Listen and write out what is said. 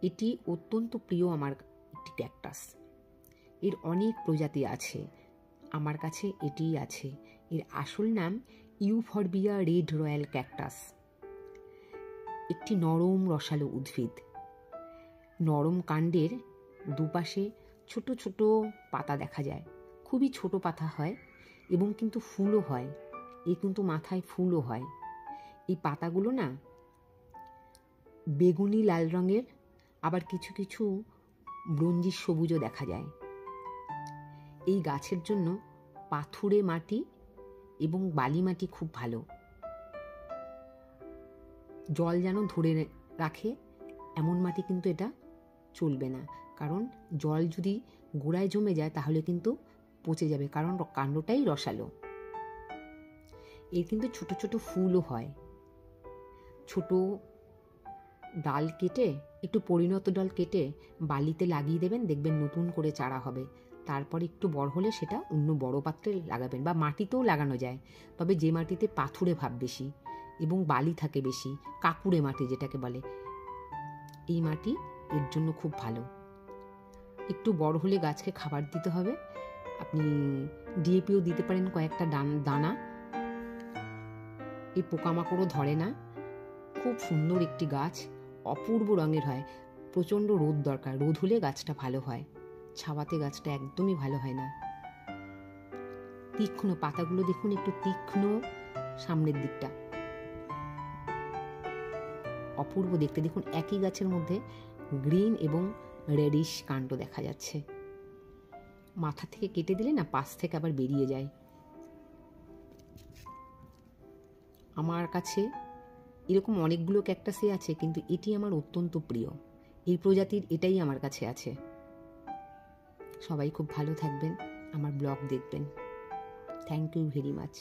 এটি অত্যন্ত প্রিয় আমার একটি ক্যাকটাস। এর অনেক প্রজাতি আছে, আমার কাছে এটিই আছে। এর আসল নাম ইউফরবিয়া রেড রয়্যাল ক্যাকটাস। একটি নরম রসালো উদ্ভিদ। নরম কাণ্ডের দুপাশে ছোট ছোট পাতা দেখা যায়, খুবই ছোট পাতা হয় এবং কিন্তু ফুলও হয়। কিন্তু মাথায় ফুলও হয়। এই পাতাগুলো না বেগুনি লাল রঙের, আবার কিছু কিছু ব্রোঞ্জি সবুজও দেখা যায়। এই গাছের জন্য পাথুরে মাটি এবং বালি মাটি খুব ভালো। জল যেন ধরে রাখে এমন মাটি কিন্তু এটা চলবে না, কারণ জল যদি গোড়ায় জমে যায় তাহলে কিন্তু পচে যাবে, কারণ কাণ্ডটাই রসালো। এর কিন্তু ছোট ছোট ফুলও হয়। ছোট ডাল কেটে, একটু পরিণত ডাল কেটে বালিতে লাগিয়ে দেবেন, দেখবেন নতুন করে চারা হবে। তারপর একটু বড় হলে সেটা অন্য বড় পাত্রে লাগাবেন, বা মাটিতেও লাগানো যায়, তবে যে মাটিতে পাথুরে ভাব বেশি এবং বালি থাকে বেশি, কাঁকুড়ে মাটি যেটাকে বলে, এই মাটি এর জন্য খুব ভালো। একটু বড় হলে গাছকে খাবার দিতে হবে। আপনি ডিএপিও দিতে পারেন কয়েকটা দানা। এই পোকামাকড়ও ধরে না। খুব সুন্দর একটি গাছ, অপূর্ব রঙের হয়। প্রচণ্ড রোদ দরকার, রোদ হলে গাছটা ভালো হয়, ছাওয়াতে গাছটা একদমই ভালো হয় না। তীক্ষ্ণ পাতাগুলো দেখুন, একটু তীক্ষ্ণ সামনের দিকটা, অপূর্ব দেখতে। দেখুন একই গাছের মধ্যে গ্রিন এবং রেডিশ কাণ্ড দেখা যাচ্ছে। মাথা থেকে কেটে দিলে না পাশ থেকে আবার বেরিয়ে যায়। আমার কাছে এরকম অনেকগুলো ক্যাকটাসই আছে, কিন্তু এটি আমার অত্যন্ত প্রিয়। এই প্রজাতির এটাই আমার কাছে আছে। সবাই খুব ভালো থাকবেন, আমার ব্লগ দেখবেন। Thank you very much.